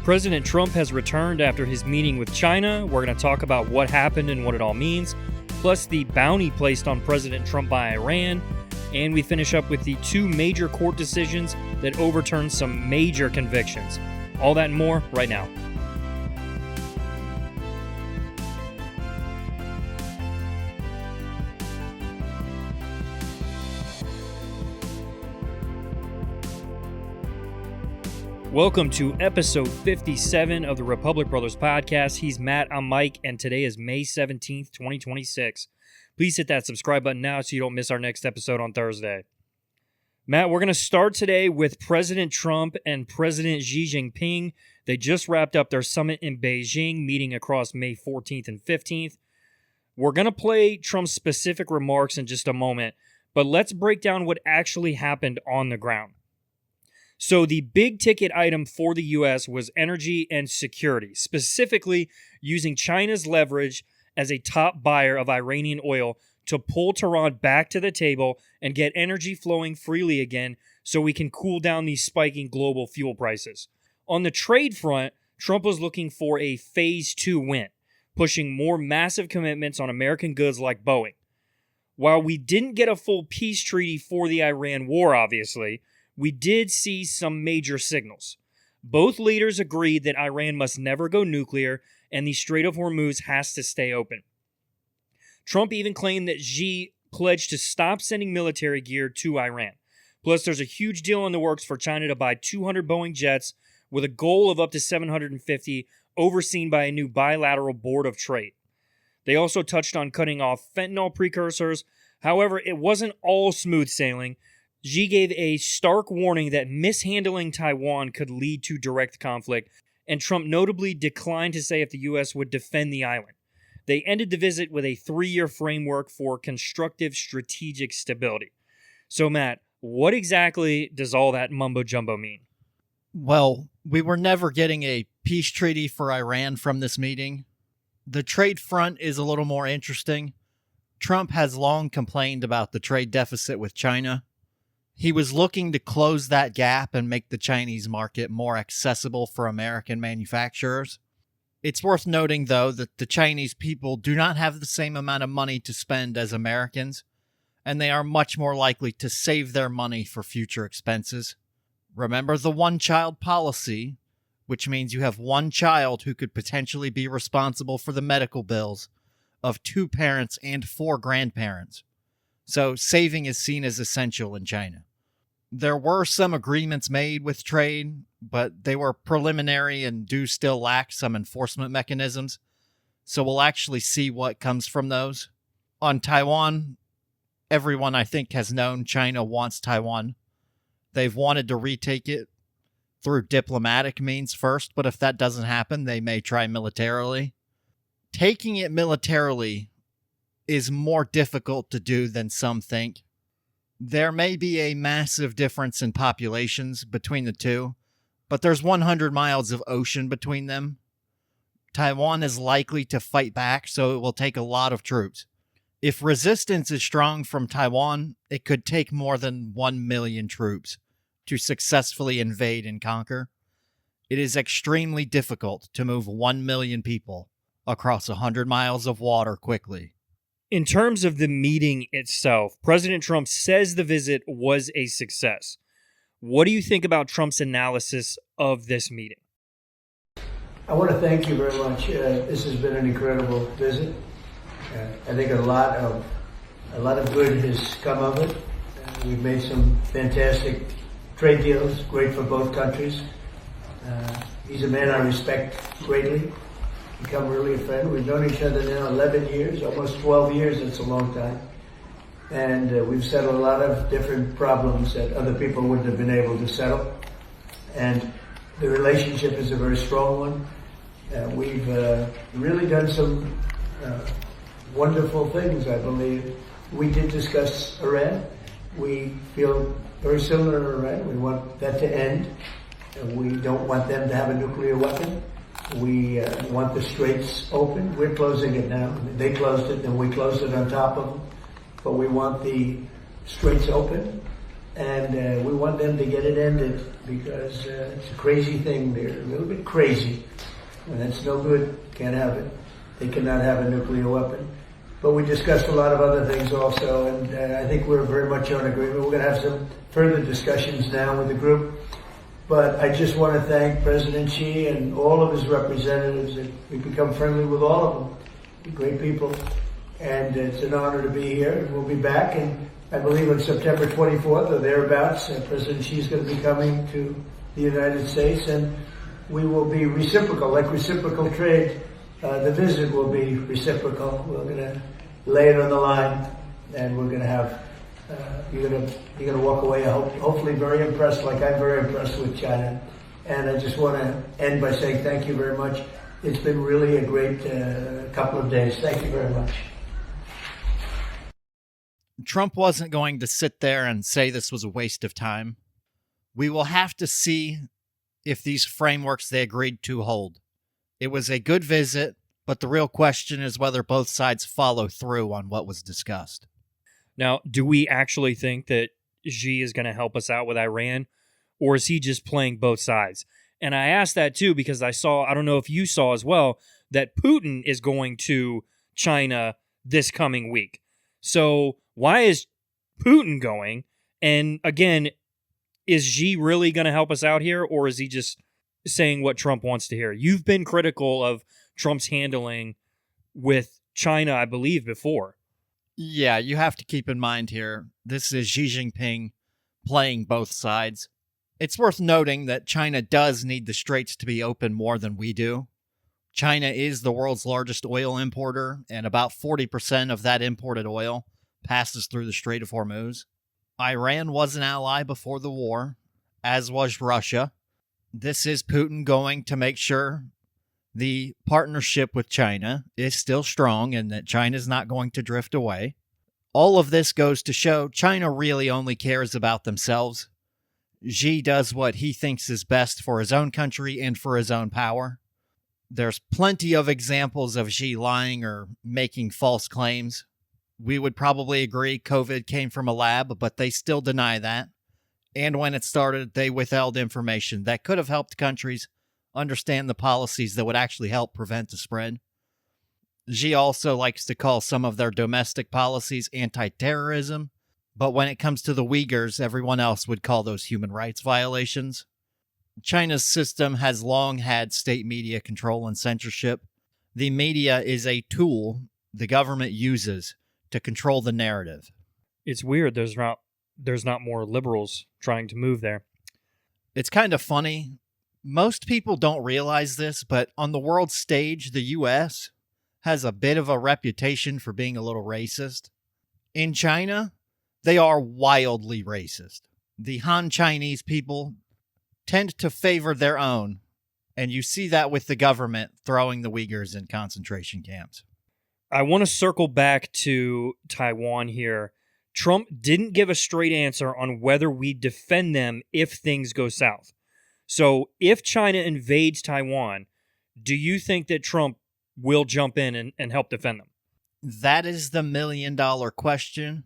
President Trump has returned after his meeting with China. We're going to talk about what happened and what it all means, plus the bounty placed on President Trump by Iran. And we finish up with the two major court decisions that overturned some major convictions. All that and more right now. Welcome to episode 57 of the Republic Brothers podcast. He's Matt, I'm Mike, and today is May 17th, 2026. Please hit that subscribe button now so you don't miss our next episode on Thursday. Matt, we're going to start today with President Trump and President Xi Jinping. They just wrapped up their summit in Beijing, meeting across May 14th and 15th. We're going to play Trump's specific remarks in just a moment, but let's break down what actually happened on the ground. So the big ticket item for the U.S. was energy and security, specifically using China's leverage as a top buyer of Iranian oil to pull Tehran back to the table and get energy flowing freely again so we can cool down these spiking global fuel prices. On the trade front, Trump was looking for a phase 2 win, pushing more massive commitments on American goods like Boeing. While we didn't get a full peace treaty for the Iran war, obviously, we did see some major signals. Both leaders agreed that Iran must never go nuclear and the Strait of Hormuz has to stay open. Trump even claimed that Xi pledged to stop sending military gear to Iran. Plus, there's a huge deal in the works for China to buy 200 Boeing jets with a goal of up to 750, overseen by a new bilateral board of trade. They also touched on cutting off fentanyl precursors. However, it wasn't all smooth sailing. Xi gave a stark warning that mishandling Taiwan could lead to direct conflict, and Trump notably declined to say if the U.S. would defend the island. They ended the visit with a 3-year framework for constructive strategic stability. So, Matt, what exactly does all that mumbo-jumbo mean? Well, we were never getting a peace treaty for Iran from this meeting. The trade front is a little more interesting. Trump has long complained about the trade deficit with China. He was looking to close that gap and make the Chinese market more accessible for American manufacturers. It's worth noting, though, that the Chinese people do not have the same amount of money to spend as Americans, and they are much more likely to save their money for future expenses. Remember the one-child policy, which means you have one child who could potentially be responsible for the medical bills of 2 parents and 4 grandparents. So saving is seen as essential in China. There were some agreements made with trade, but they were preliminary and do still lack some enforcement mechanisms. So we'll actually see what comes from those. On Taiwan, everyone I think has known China wants Taiwan. They've wanted to retake it through diplomatic means first, but if that doesn't happen, they may try militarily. Taking it militarily is more difficult to do than some think. There may be a massive difference in populations between the two, but there's 100 miles of ocean between them. Taiwan is likely to fight back, so it will take a lot of troops. If resistance is strong from Taiwan, it could take more than 1 million troops to successfully invade and conquer. It is extremely difficult to move 1 million people across 100 miles of water quickly. In terms of the meeting itself, President Trump says the visit was a success. What do you think about Trump's analysis of this meeting? I want to thank you very much. This has been an incredible visit. I think a lot of good has come of it. We've made some fantastic trade deals, great for both countries. He's a man I respect greatly. Become really a friend. We've known each other now 11 years, almost 12 years. It's a long time. And we've settled a lot of different problems that other people wouldn't have been able to settle. And the relationship is a very strong one. We've really done some wonderful things, I believe. We did discuss Iran. We feel very similar to Iran. We want that to end. We don't want them to have a nuclear weapon. We want the straits open. We're closing it now. They closed it, and we closed it on top of them. But we want the straits open. and we want them to get it ended because it's a crazy thing. They're a little bit crazy, and that's no good. Can't have it. They cannot have a nuclear weapon. But we discussed a lot of other things also, and I think we're very much on agreement. We're going to have some further discussions now with the group. But I just want to thank President Xi and all of his representatives. We've become friendly with all of them. They're great people. And it's an honor to be here. We'll be back, and I believe on September 24th or thereabouts, President Xi is going to be coming to the United States, and we will be reciprocal, like reciprocal trade. The visit will be reciprocal. We're going to lay it on the line, and we're going to have, you're going to walk away hopefully very impressed, like I'm very impressed with China. And I just want to end by saying thank you very much. It's been really a great couple of days. Thank you very much. Trump wasn't going to sit there and say this was a waste of time. We will have to see if these frameworks they agreed to hold. It was a good visit, but the real question is whether both sides follow through on what was discussed. Now, do we actually think that Xi is going to help us out with Iran, or is he just playing both sides? And I asked that too because I don't know if you saw as well, that Putin is going to China this coming week. So why is Putin going? And again, is Xi really going to help us out here, or is he just saying what Trump wants to hear? You've been critical of Trump's handling with China, I believe, before. Yeah, you have to keep in mind here, this is Xi Jinping playing both sides. It's worth noting that China does need the straits to be open more than we do. China is the world's largest oil importer, and about 40% of that imported oil passes through the Strait of Hormuz. Iran was an ally before the war, as was Russia. This is Putin going to make sure the partnership with China is still strong and that China is not going to drift away. All of this goes to show China really only cares about themselves. Xi does what he thinks is best for his own country and for his own power. There's plenty of examples of Xi lying or making false claims. We would probably agree COVID came from a lab, but they still deny that. And when it started, they withheld information that could have helped countries understand the policies that would actually help prevent the spread. Xi also likes to call some of their domestic policies anti-terrorism, but when it comes to the Uyghurs, everyone else would call those human rights violations. China's system has long had state media control and censorship. The media is a tool the government uses to control the narrative. It's weird there's not more liberals trying to move there. It's kind of funny. Most people don't realize this, but on the world stage, the U.S. has a bit of a reputation for being a little racist. In China, they are wildly racist. The Han Chinese people tend to favor their own, and you see that with the government throwing the Uyghurs in concentration camps. I want to circle back to Taiwan here. Trump didn't give a straight answer on whether we defend them if things go south. So if China invades Taiwan, do you think that Trump will jump in and help defend them? That is the million-dollar question.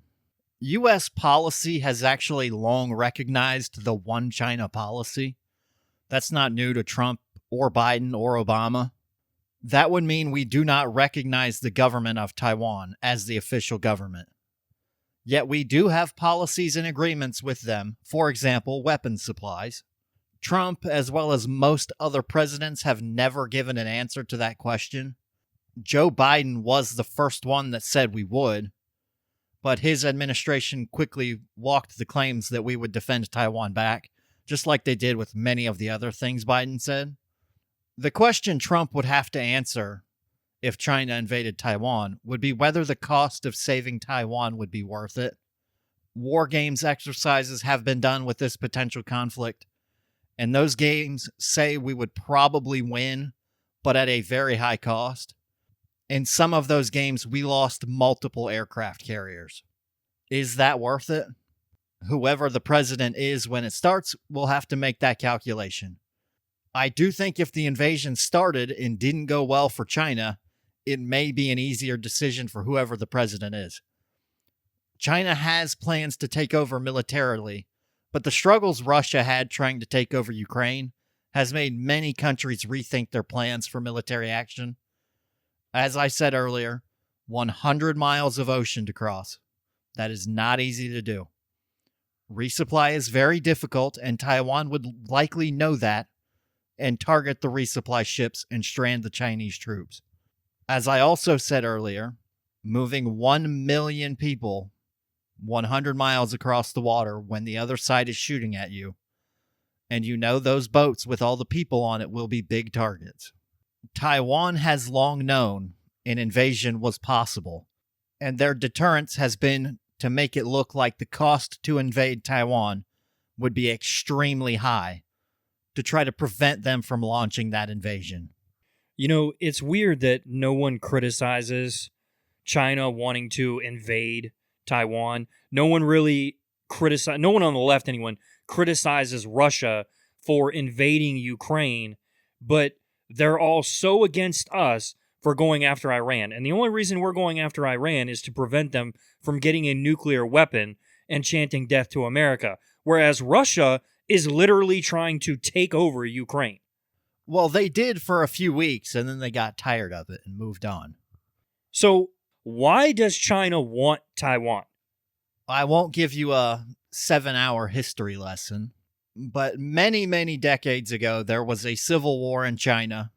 U.S. policy has actually long recognized the one China policy. That's not new to Trump or Biden or Obama. That would mean we do not recognize the government of Taiwan as the official government. Yet we do have policies and agreements with them, for example, weapons supplies. Trump, as well as most other presidents, have never given an answer to that question. Joe Biden was the first one that said we would, but his administration quickly walked the claims that we would defend Taiwan back, just like they did with many of the other things Biden said. The question Trump would have to answer if China invaded Taiwan would be whether the cost of saving Taiwan would be worth it. War games exercises have been done with this potential conflict, and those games say we would probably win, but at a very high cost. In some of those games, we lost multiple aircraft carriers. Is that worth it? Whoever the president is when it starts will have to make that calculation. I do think if the invasion started and didn't go well for China, it may be an easier decision for whoever the president is. China has plans to take over militarily, But the struggles Russia had trying to take over Ukraine has made many countries rethink their plans for military action. As I said earlier, 100 miles of ocean to cross. That is not easy to do. Resupply is very difficult, and Taiwan would likely know that and target the resupply ships and strand the Chinese troops. As I also said earlier, moving 1 million people 100 miles across the water when the other side is shooting at you, and you know those boats with all the people on it will be big targets. Taiwan has long known an invasion was possible, and their deterrence has been to make it look like the cost to invade Taiwan would be extremely high to try to prevent them from launching that invasion. You know, it's weird that no one criticizes China wanting to invade Taiwan. No one really no one on the left, anyone, criticizes Russia for invading Ukraine, but they're all so against us for going after Iran. And the only reason we're going after Iran is to prevent them from getting a nuclear weapon and chanting death to America, whereas Russia is literally trying to take over Ukraine. Well, they did for a few weeks, and then they got tired of it and moved on. So why does China want Taiwan? I won't give you a 7-hour history lesson, but many, many decades ago, there was a civil war in China.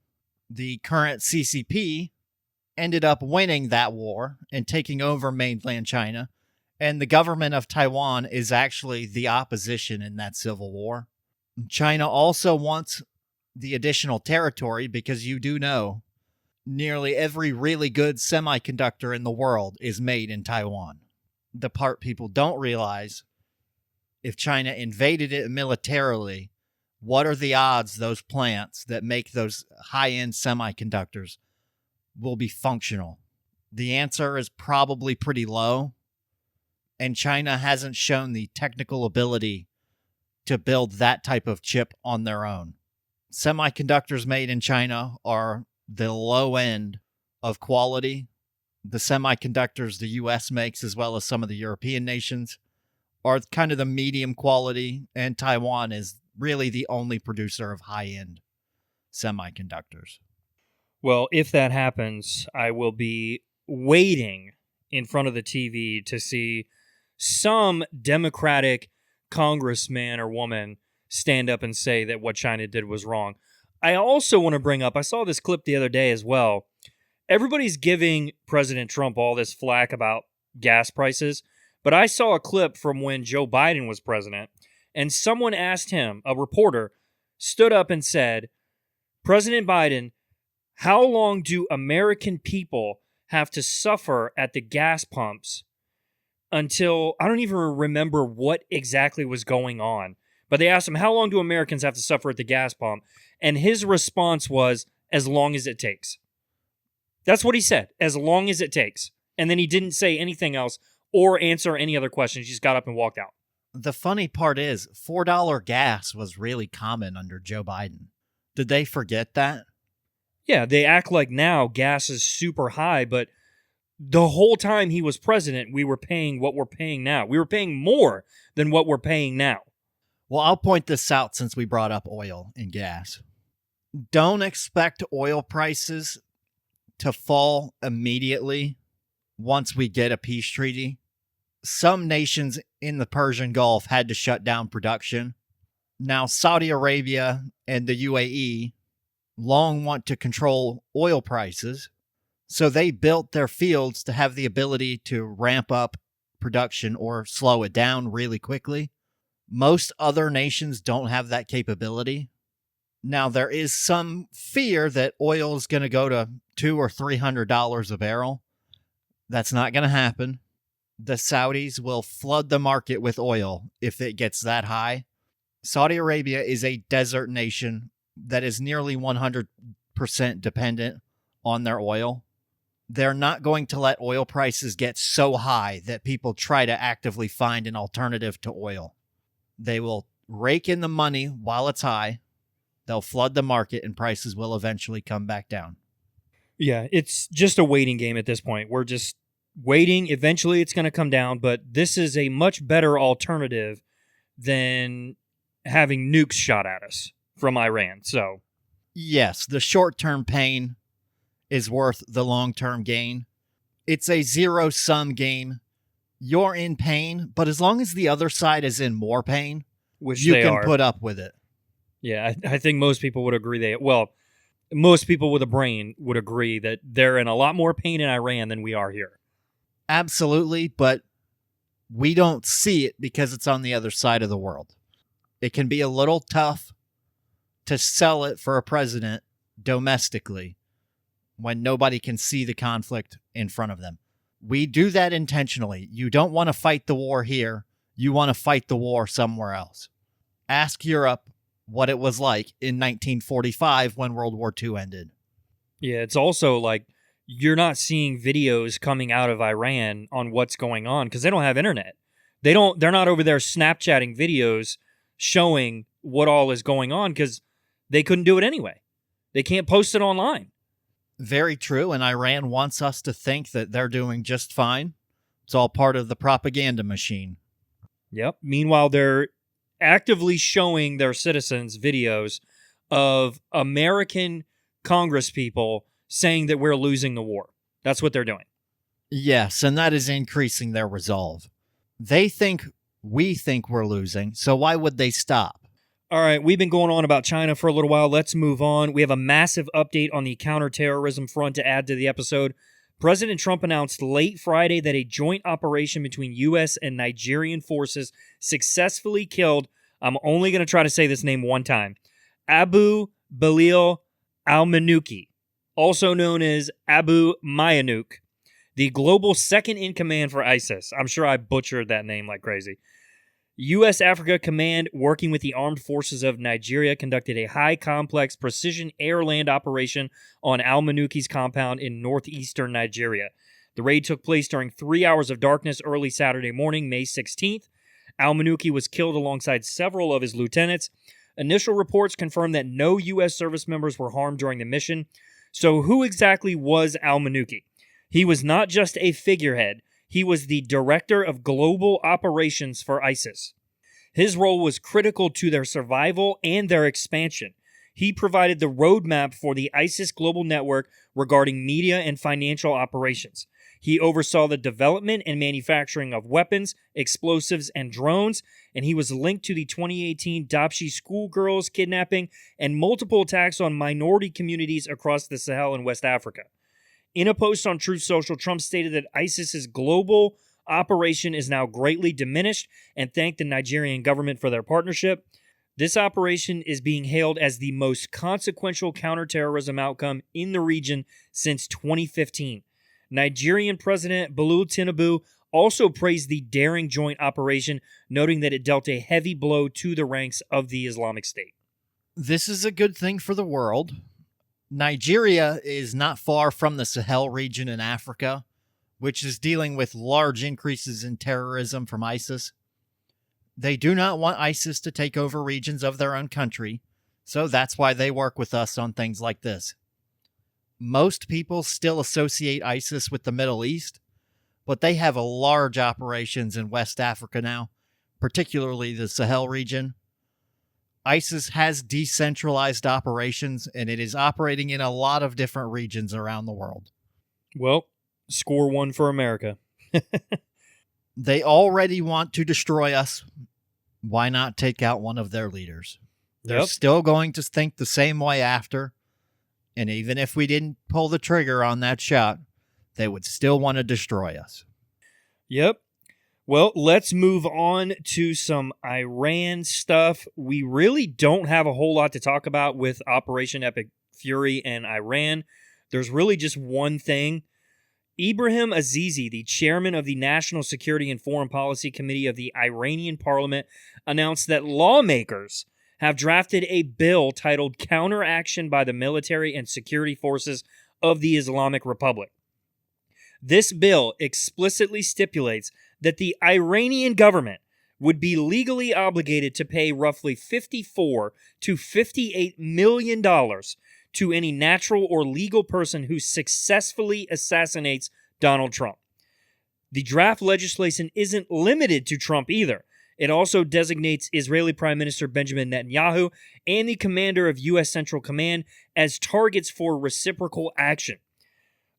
The current CCP ended up winning that war and taking over mainland China, and the government of Taiwan is actually the opposition in that civil war. China also wants the additional territory because you do know nearly every really good semiconductor in the world is made in Taiwan. The part people don't realize, if China invaded it militarily, what are the odds those plants that make those high-end semiconductors will be functional? The answer is probably pretty low, and China hasn't shown the technical ability to build that type of chip on their own. Semiconductors made in China are the low end of quality. The semiconductors the U.S. makes, as well as some of the European nations, are kind of the medium quality, and Taiwan is really the only producer of high-end semiconductors. Well, if that happens, I will be waiting in front of the TV to see some Democratic congressman or woman stand up and say that what China did was wrong. I also want to bring up, I saw this clip the other day as well. Everybody's giving President Trump all this flack about gas prices, but I saw a clip from when Joe Biden was president, and someone asked him, a reporter, stood up and said, President Biden, how long do American people have to suffer at the gas pumps until, I don't even remember what exactly was going on, but they asked him, how long do Americans have to suffer at the gas pump? And his response was, as long as it takes. That's what he said, as long as it takes. And then he didn't say anything else or answer any other questions. He just got up and walked out. The funny part is, $4 gas was really common under Joe Biden. Did they forget that? Yeah, they act like now gas is super high, but the whole time he was president, we were paying what we're paying now. We were paying more than what we're paying now. Well, I'll point this out since we brought up oil and gas. Don't expect oil prices to fall immediately once we get a peace treaty. Some nations in the Persian Gulf had to shut down production. Now, Saudi Arabia and the UAE long want to control oil prices, so they built their fields to have the ability to ramp up production or slow it down really quickly. Most other nations don't have that capability. Now, there is some fear that oil is going to go to $200 or $300 a barrel. That's not going to happen. The Saudis will flood the market with oil if it gets that high. Saudi Arabia is a desert nation that is nearly 100% dependent on their oil. They're not going to let oil prices get so high that people try to actively find an alternative to oil. They will rake in the money while it's high. They'll flood the market and prices will eventually come back down. Yeah, it's just a waiting game at this point. We're just waiting. Eventually it's going to come down, but this is a much better alternative than having nukes shot at us from Iran. So, yes, the short-term pain is worth the long-term gain. It's a zero-sum game. You're in pain, but as long as the other side is in more pain, which you they can are. put up with it. Yeah, I think most people would agree most people with a brain would agree that they're in a lot more pain in Iran than we are here. Absolutely, but we don't see it because it's on the other side of the world. It can be a little tough to sell it for a president domestically when nobody can see the conflict in front of them. We do that intentionally. You don't want to fight the war here. You want to fight the war somewhere else. Ask Europe what it was like in 1945 when World War II ended. Yeah, it's also like you're not seeing videos coming out of Iran on what's going on because they don't have internet. They're not over there Snapchatting videos showing what all is going on because they couldn't do it anyway. They can't post it online. Very true, and Iran wants us to think that they're doing just fine. It's all part of the propaganda machine. Yep. Meanwhile, they're actively showing their citizens videos of American congresspeople saying that we're losing the war. That's what they're doing. Yes, and that is increasing their resolve. They think we think we're losing, so why would they stop? All right, we've been going on about China for a little while. Let's move on. We have a massive update on the counterterrorism front to add to the episode. President Trump announced late Friday that a joint operation between U.S. and Nigerian forces successfully killed, I'm only going to try to say this name one time, Abu Bilal Al-Minuki, also known as Abu Mayanouk, the global second-in-command for ISIS. I'm sure I butchered that name like crazy. U.S. Africa Command, working with the armed forces of Nigeria, conducted a high-complex precision air-land operation on Al-Minuki's compound in northeastern Nigeria. The raid took place during 3 hours of darkness early Saturday morning, May 16th. Al-Minuki was killed alongside several of his lieutenants. Initial reports confirmed that no U.S. service members were harmed during the mission. So who exactly was Al-Minuki? He was not just a figurehead. He was the director of global operations for ISIS. His role was critical to their survival and their expansion. He provided the roadmap for the ISIS global network regarding media and financial operations. He oversaw the development and manufacturing of weapons, explosives, and drones, and he was linked to the 2018 Dapchi schoolgirls kidnapping and multiple attacks on minority communities across the Sahel and West Africa. In a post on Truth Social, Trump stated that ISIS's global operation is now greatly diminished and thanked the Nigerian government for their partnership. This operation is being hailed as the most consequential counterterrorism outcome in the region since 2015. Nigerian President Bola Tinubu also praised the daring joint operation, noting that it dealt a heavy blow to the ranks of the Islamic State. This is a good thing for the world. Nigeria is not far from the Sahel region in Africa, which is dealing with large increases in terrorism from ISIS. They do not want ISIS to take over regions of their own country, so that's why they work with us on things like this. Most people still associate ISIS with the Middle East, but they have a large operations in West Africa now, particularly the Sahel region. ISIS has decentralized operations, and it is operating in a lot of different regions around the world. Well, score one for America. They already want to destroy us. Why not take out one of their leaders? They're still going to think the same way after. And even if we didn't pull the trigger on that shot, they would still want to destroy us. Yep. Well, let's move on to some Iran stuff. We really don't have a whole lot to talk about with Operation Epic Fury and Iran. There's really just one thing. Ibrahim Azizi, the chairman of the National Security and Foreign Policy Committee of the Iranian parliament, announced that lawmakers have drafted a bill titled Counteraction by the Military and Security Forces of the Islamic Republic. This bill explicitly stipulates that the Iranian government would be legally obligated to pay roughly $54 to $58 million to any natural or legal person who successfully assassinates Donald Trump. The draft legislation isn't limited to Trump either. It also designates Israeli Prime Minister Benjamin Netanyahu and the commander of U.S. Central Command as targets for reciprocal action.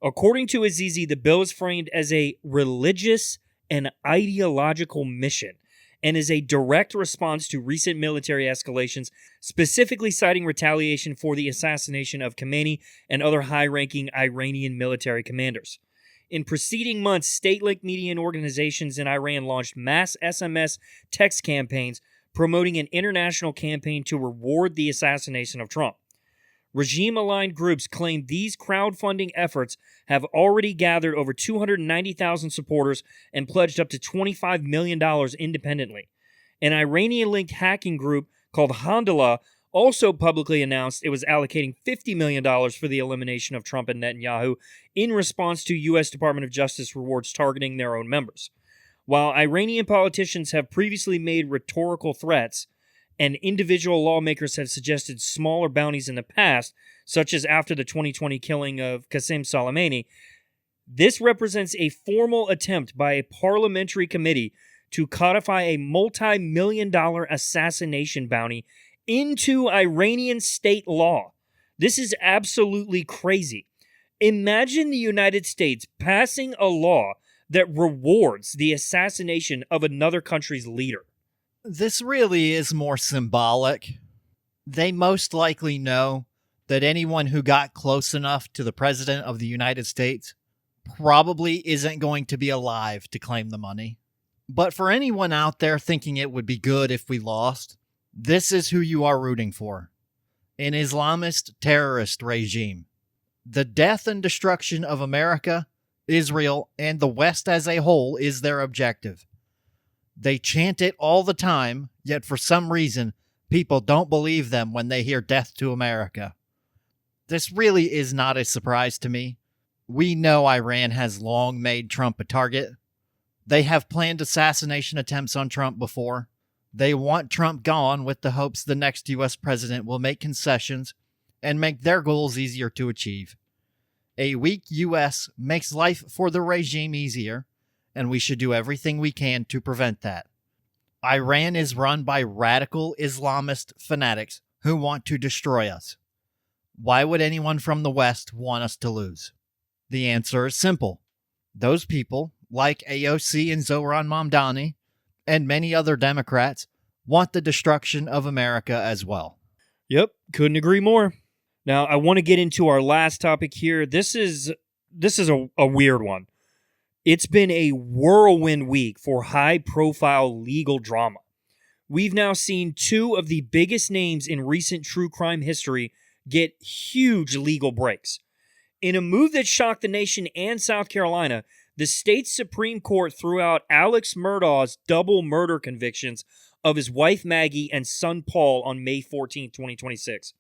According to Azizi, the bill is framed as a religious and ideological mission and is a direct response to recent military escalations, specifically citing retaliation for the assassination of Khamenei and other high-ranking Iranian military commanders. In preceding months, state-linked media and organizations in Iran launched mass SMS text campaigns promoting an international campaign to reward the assassination of Trump. Regime-aligned groups claim these crowdfunding efforts have already gathered over 290,000 supporters and pledged up to $25 million independently. An Iranian-linked hacking group called Handala also publicly announced it was allocating $50 million for the elimination of Trump and Netanyahu in response to U.S. Department of Justice rewards targeting their own members. While Iranian politicians have previously made rhetorical threats, and individual lawmakers have suggested smaller bounties in the past, such as after the 2020 killing of Qasem Soleimani, this represents a formal attempt by a parliamentary committee to codify a multi-million-dollar assassination bounty into Iranian state law. This is absolutely crazy. Imagine the United States passing a law that rewards the assassination of another country's leader. This really is more symbolic. They most likely know that anyone who got close enough to the President of the United States probably isn't going to be alive to claim the money. But for anyone out there thinking it would be good if we lost, this is who you are rooting for. An Islamist terrorist regime. The death and destruction of America, Israel, and the West as a whole is their objective. They chant it all the time, yet for some reason, people don't believe them when they hear death to America. This really is not a surprise to me. We know Iran has long made Trump a target. They have planned assassination attempts on Trump before. They want Trump gone with the hopes the next U.S. president will make concessions and make their goals easier to achieve. A weak U.S. makes life for the regime easier, and we should do everything we can to prevent that. Iran is run by radical Islamist fanatics who want to destroy us. Why would anyone from the West want us to lose? The answer is simple. Those people, like AOC and Zohran Mamdani, and many other Democrats, want the destruction of America as well. Yep, couldn't agree more. Now, I want to get into our last topic here. This is a weird one. It's been a whirlwind week for high-profile legal drama. We've now seen two of the biggest names in recent true crime history get huge legal breaks. In a move that shocked the nation and South Carolina, the state's Supreme Court threw out Alex Murdaugh's double murder convictions of his wife Maggie and son Paul on May 14, 2026.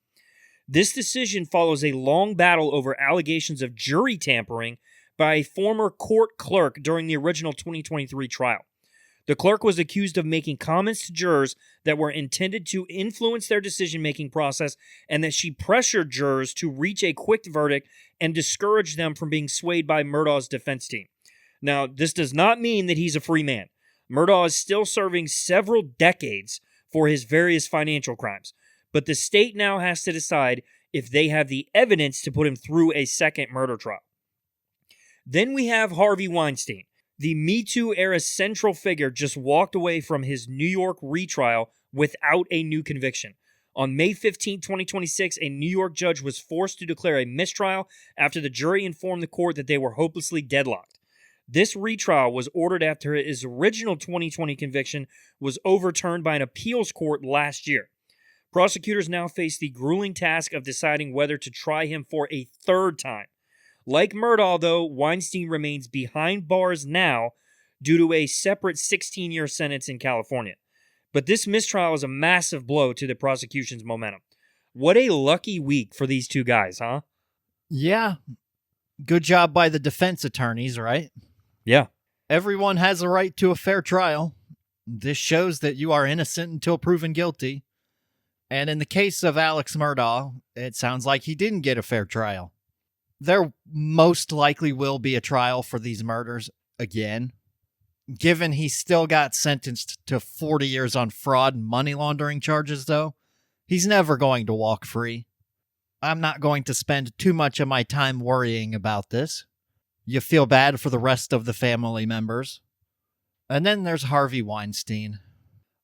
This decision follows a long battle over allegations of jury tampering by a former court clerk during the original 2023 trial. The clerk was accused of making comments to jurors that were intended to influence their decision-making process and that she pressured jurors to reach a quick verdict and discourage them from being swayed by Murdaugh's defense team. Now, this does not mean that he's a free man. Murdaugh is still serving several decades for his various financial crimes, but the state now has to decide if they have the evidence to put him through a second murder trial. Then we have Harvey Weinstein. The Me Too era central figure just walked away from his New York retrial without a new conviction. On May 15, 2026, a New York judge was forced to declare a mistrial after the jury informed the court that they were hopelessly deadlocked. This retrial was ordered after his original 2020 conviction was overturned by an appeals court last year. Prosecutors now face the grueling task of deciding whether to try him for a third time. Like Murdaugh, though, Weinstein remains behind bars now due to a separate 16-year sentence in California. But this mistrial is a massive blow to the prosecution's momentum. What a lucky week for these two guys, huh? Yeah. Good job by the defense attorneys, right? Yeah. Everyone has a right to a fair trial. This shows that you are innocent until proven guilty. And in the case of Alex Murdaugh, it sounds like he didn't get a fair trial. There most likely will be a trial for these murders again. Given he still got sentenced to 40 years on fraud and money laundering charges, though, he's never going to walk free. I'm not going to spend too much of my time worrying about this. You feel bad for the rest of the family members. And then there's Harvey Weinstein.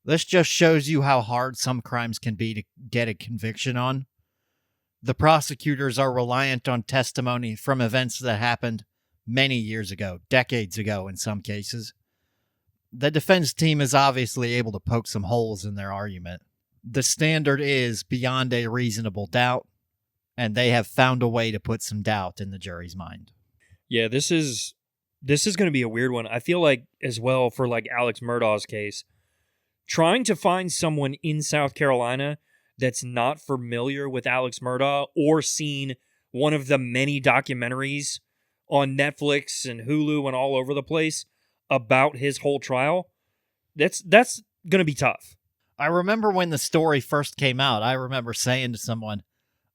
This just shows you how hard some crimes can be to get a conviction on. The prosecutors are reliant on testimony from events that happened many years ago, decades ago in some cases. The defense team is obviously able to poke some holes in their argument. The standard is beyond a reasonable doubt, and they have found a way to put some doubt in the jury's mind. Yeah, this is going to be a weird one. I feel like, as well, for like Alex Murdaugh's case, trying to find someone in South Carolina that's not familiar with Alex Murdaugh or seen one of the many documentaries on Netflix and Hulu and all over the place about his whole trial, that's going to be tough. I remember when the story first came out, I remember saying to someone,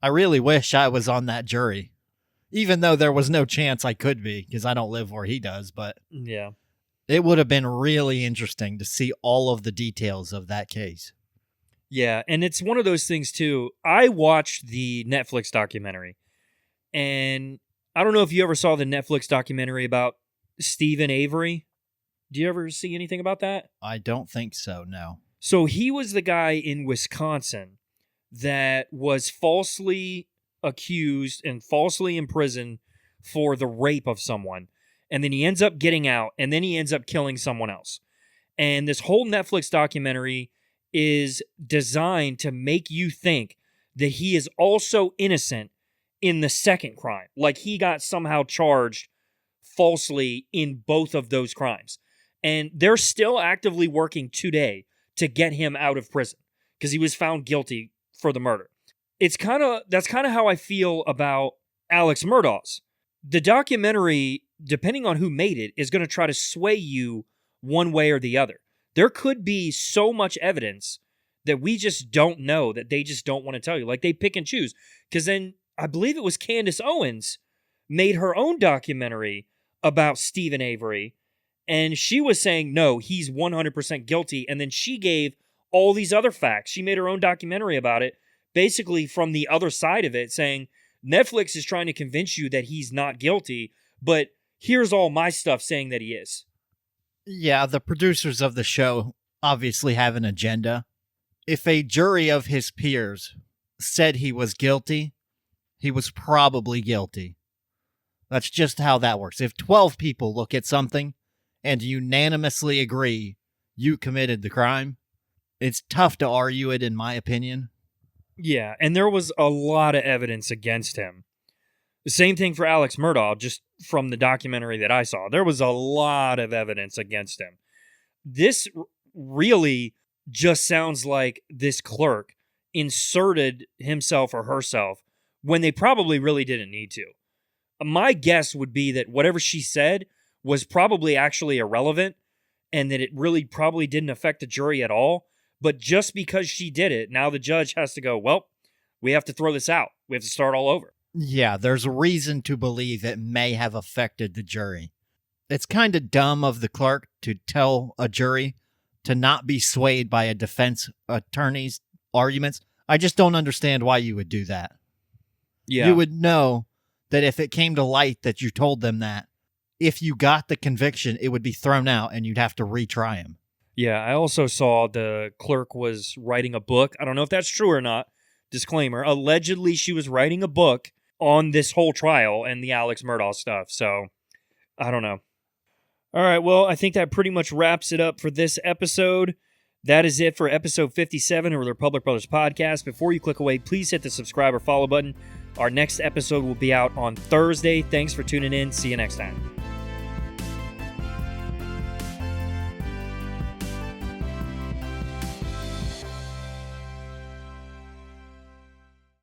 I really wish I was on that jury. Even though there was no chance I could be, because I don't live where he does, but yeah, it would have been really interesting to see all of the details of that case. Yeah, and it's one of those things, too. I watched the Netflix documentary, and I don't know if you ever saw the Netflix documentary about Stephen Avery. Do you ever see anything about that? I don't think so, no. So he was the guy in Wisconsin that was falsely accused and falsely imprisoned for the rape of someone. And then he ends up getting out, and then he ends up killing someone else. And this whole Netflix documentary is designed to make you think that he is also innocent in the second crime. Like he got somehow charged falsely in both of those crimes. And they're still actively working today to get him out of prison because he was found guilty for the murder. That's kind of how I feel about Alex Murdaugh's. The documentary, depending on who made it, is going to try to sway you one way or the other. There could be so much evidence that we just don't know, that they just don't want to tell you. Like they pick and choose. Because then I believe it was Candace Owens made her own documentary about Stephen Avery. And she was saying, no, he's 100% guilty. And then she gave all these other facts. She made her own documentary about it, basically from the other side of it, saying Netflix is trying to convince you that he's not guilty, but here's all my stuff saying that he is. Yeah, the producers of the show obviously have an agenda. If a jury of his peers said he was guilty, he was probably guilty. That's just how that works. If 12 people look at something and unanimously agree you committed the crime, it's tough to argue it, in my opinion. Yeah, and there was a lot of evidence against him. The same thing for Alex Murdaugh, just from the documentary that I saw. There was a lot of evidence against him. This really just sounds like this clerk inserted himself or herself when they probably really didn't need to. My guess would be that whatever she said was probably actually irrelevant and that it really probably didn't affect the jury at all. But just because she did it, now the judge has to go, well, we have to throw this out. We have to start all over. Yeah, there's a reason to believe it may have affected the jury. It's kind of dumb of the clerk to tell a jury to not be swayed by a defense attorney's arguments. I just don't understand why you would do that. Yeah. You would know that if it came to light that you told them that, if you got the conviction, it would be thrown out and you'd have to retry him. Yeah, I also saw the clerk was writing a book. I don't know if that's true or not. Disclaimer. Allegedly, she was writing a book on this whole trial and the Alex Murdaugh stuff. So, I don't know. All right, well, I think that pretty much wraps it up for this episode. That is it for episode 57 of the Republic Brothers Podcast. Before you click away, please hit the subscribe or follow button. Our next episode will be out on Thursday. Thanks for tuning in. See you next time.